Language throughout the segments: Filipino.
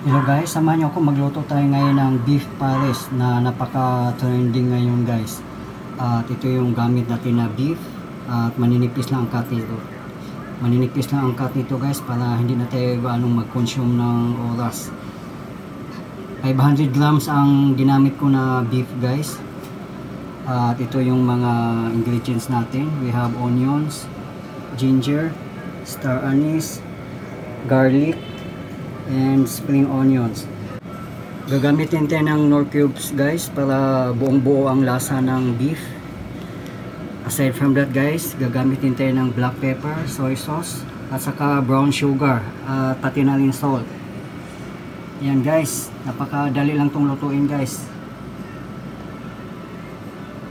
Hello guys, samahan niyo ako, magluto tayo ngayon ng beef pares na napaka-trending ngayon guys. At ito yung gamit natin na beef at maninipis lang ang cut nito. Maninipis lang ang cut nito guys para hindi na tayo mag-consume ng oras. 500 grams ang ginamit ko na beef guys. At ito yung mga ingredients natin. We have onions, ginger, star anise, garlic, and spring onions. Gagamitin tayo ng Knorr cubes guys para buong buo ang lasa ng beef. Aside from that guys, gagamitin tayo ng black pepper, soy sauce, at saka brown sugar, at pati na rin salt. Yan guys, napakadali lang tong lutuin guys.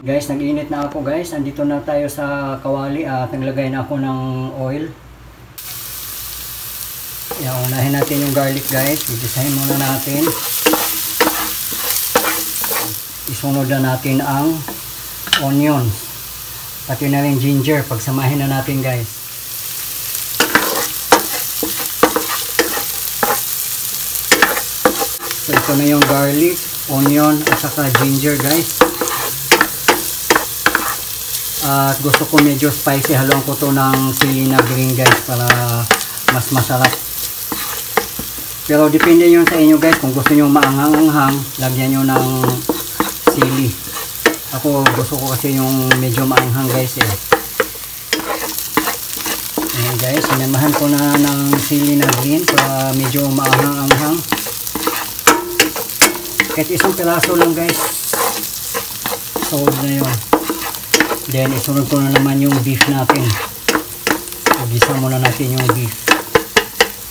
Guys, nag-init na ako guys. Andito na tayo sa kawali at naglagay na ako ng oil. Yan, unahin natin yung garlic guys. Igisahin muna natin. Isunod na natin ang onion. Pati na rin ginger. Pagsamahin na natin guys. So ito na yung garlic, onion at saka ginger guys. At gusto ko medyo spicy. Haluan ko to ng sili na green guys para mas masarap. Pero depende yun sa inyo guys, kung gusto nyo maanghang-anghang, lagyan nyo ng sili. Ako gusto ko kasi yung medyo maanghang guys eh. Ayan guys, sinamahan ko na ng sili na green para medyo maanghang-anghang. Kahit isang piraso lang guys, solve na yun. Then isunod ko na naman yung beef natin. Igisa muna natin yung beef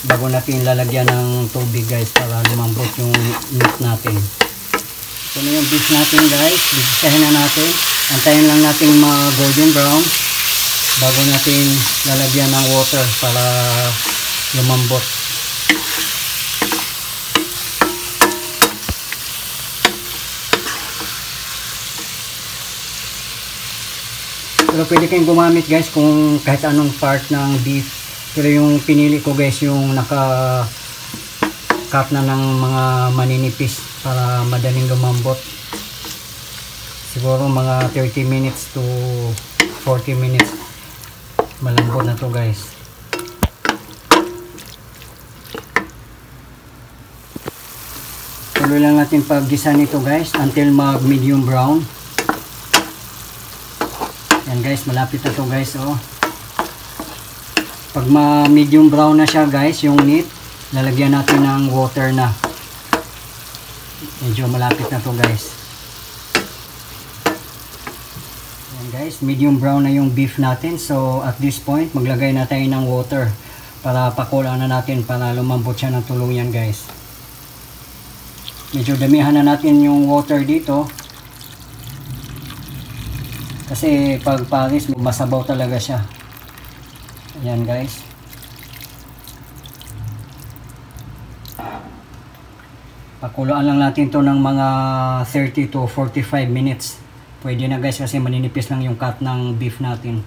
bago natin lalagyan ng tubig guys para lumambot yung meat natin. Ito na yung beef natin guys. Bigisahin na natin. Antayin lang natin golden brown bago natin lalagyan ng water para lumambot. Pero pwede kayong gumamit guys kung kahit anong part ng beef. Pero yung pinili ko guys yung naka-cut na ng mga maninipis para madaling lumambot. Siguro mga 30 minutes to 40 minutes malambot na to guys. Tuloy lang natin paggisa nito guys until mag medium brown. Yan guys, malapit na to guys oh. Pag medium brown na siya guys, yung meat, lalagyan natin ng water na. Medyo malapit na to guys. Ayan guys, medium brown na yung beef natin. So at this point, maglagay na tayo ng water para pakulaan na natin para lumambot siya ng tuluyan guys. Medyo damihan na natin yung water dito. Kasi pag pares, masabaw talaga siya. Ayan guys. Pakuluan lang natin to ng mga 30 to 45 minutes. Pwede na guys kasi maninipis lang yung cut ng beef natin.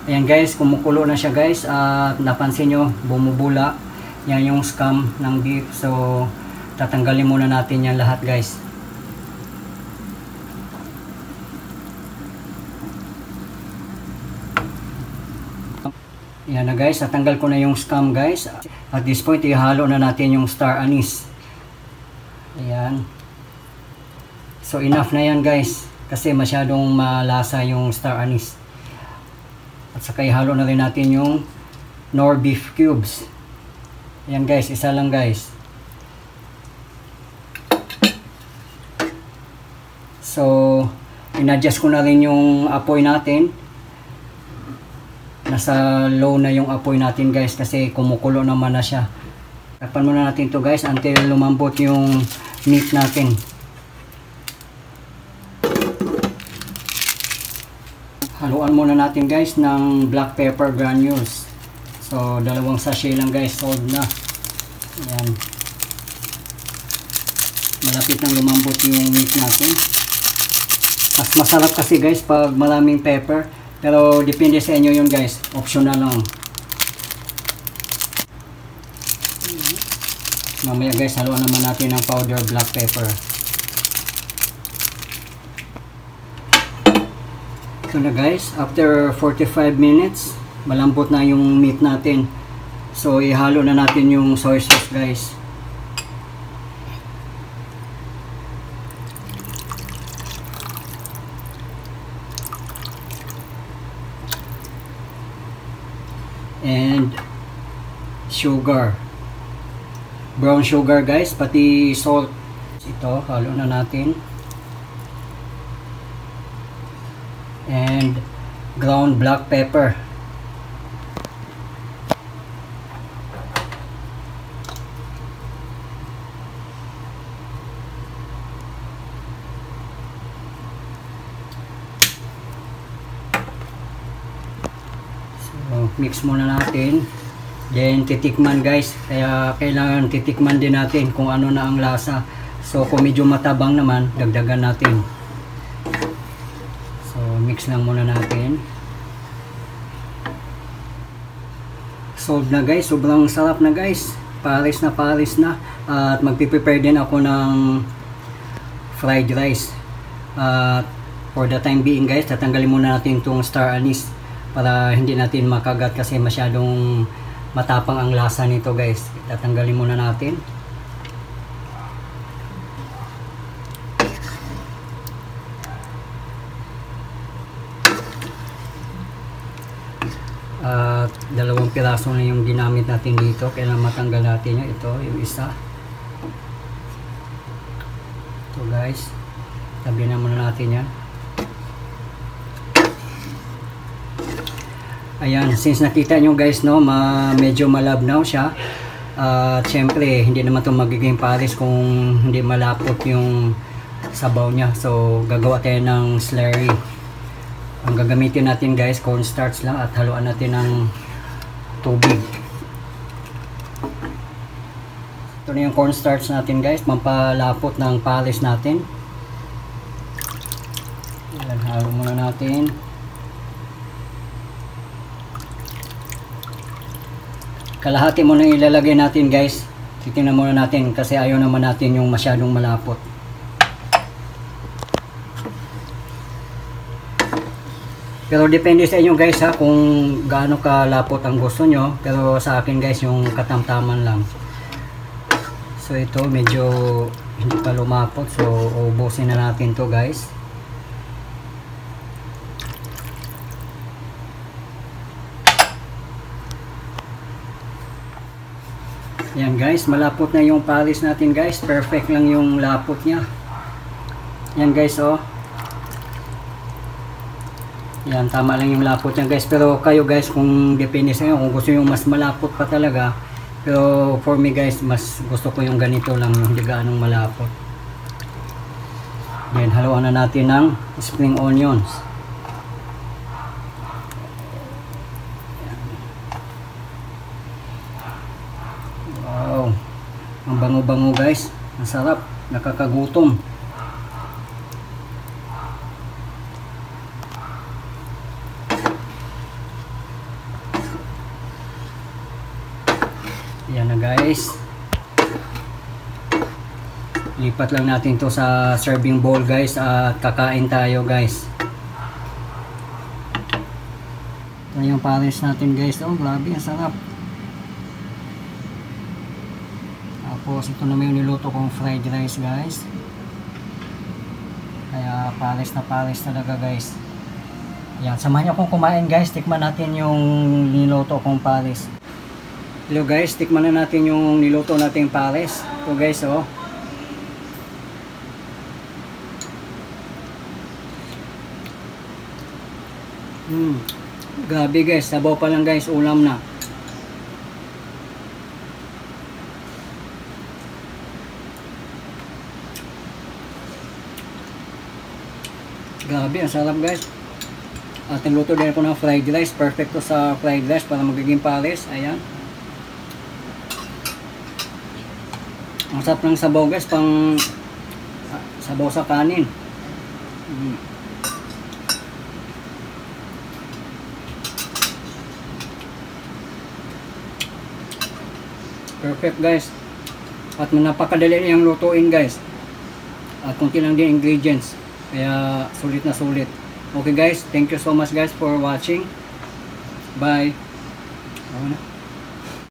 Ayan guys, kumukulo na siya guys. At napansin nyo, bumubula. Yan yung scum ng beef. So tatanggalin muna natin yan lahat guys. Yan na guys, natanggal ko na yung scum guys. At this point, ihalo na natin yung star anise. Ayan. So enough na yan guys. Kasi masyadong malasa yung star anise. At saka ihalo na rin natin yung Knorr beef cubes. Ayan guys, isa lang guys. So, in-adjust ko na rin yung apoy natin. Nasa low na yung apoy natin guys kasi kumukulo naman na siya. Takpan muna natin to guys until lumambot yung meat natin. Haluan muna natin guys ng black pepper granules. So 2 sachet lang guys, sold na. Ayan. Malapit nang lumambot yung meat natin. Mas masarap kasi guys pag maraming pepper. Pero depende sa inyo yun guys. Optional lang. Mamaya guys, haluan naman natin ng powder black pepper. Ito na guys, after 45 minutes, malambot na yung meat natin. So ihalo na natin yung soy sauce guys. And sugar, brown sugar guys, pati salt. Ito, halo na natin. And ground black pepper. So, mix muna natin. Then titikman guys, kaya kailangan titikman din natin kung ano na ang lasa. So kung medyo matabang naman, dagdagan natin. So mix lang muna natin. Solved na guys, sobrang sarap na guys. Pares na. At magpiprepare din ako ng fried rice. For the time being guys, tatanggalin muna natin itong star anise para hindi natin makagat kasi masyadong matapang ang lasa nito guys. Tatanggalin muna natin. At dalawang piraso na yung ginamit natin dito. Kailangan matanggal natin yun. Ito yung isa. Ito guys. Tabi na muna natin yan. Ayan, since nakita nyo guys, no, medyo malabnaw siya. Syempre, hindi naman ito magiging pares kung hindi malapot yung sabaw niya. So, gagawa tayo ng slurry. Ang gagamitin natin guys, cornstarch lang at haluan natin ng tubig. Ito na yung cornstarch natin guys, mampalapot ng pares natin. Ayan, halo muna natin. Kalahati muna ilalagay natin guys. Titingnan muna natin kasi ayaw naman natin yung masyadong malapot. Pero depende sa inyo guys ha, kung gaano kalapot ang gusto nyo. Pero sa akin guys, yung katamtaman lang. So ito medyo hindi pa lumapot. So ubusin na natin to guys. Yan guys, malapot na yung pares natin guys. Perfect lang yung lapot niya. Yan guys, oh. Yan, tama lang yung lapot niya guys. Pero kayo guys, kung depende sa inyo, kung gusto nyo mas malapot pa talaga. Pero for me guys, mas gusto ko yung ganito lang, yung hindi gaanong malapot. Yan, haluan na natin ng spring onions. Ang bango-bango guys, ang sarap, nakakagutom. Yan na guys. Lipat lang natin to sa serving bowl guys at kakain tayo guys. Ito yung pares natin guys. Oh, grabe, ang sarap. Tapos ito naman yung niluto kong fried rice guys. Kaya pares na pares talaga guys. Yan, samahan nyo akong kumain guys. Tikman natin yung niluto kong pares. Hello guys, tikman na natin yung niluto nating pares. Ito guys, oh. Grabe guys, sabaw pa lang guys, ulam na. Grabe, ang sarap guys. At niluto din ako ng fried rice. Perfect to sa fried rice para magiging pares. Ayan. Ang sarap ng sabaw guys, pang sabaw sa kanin. Perfect guys. At napakadali niyang lutuin guys. At kunti lang din ingredients. Kaya sulit na sulit. Okay guys, thank you so much guys for watching. Bye.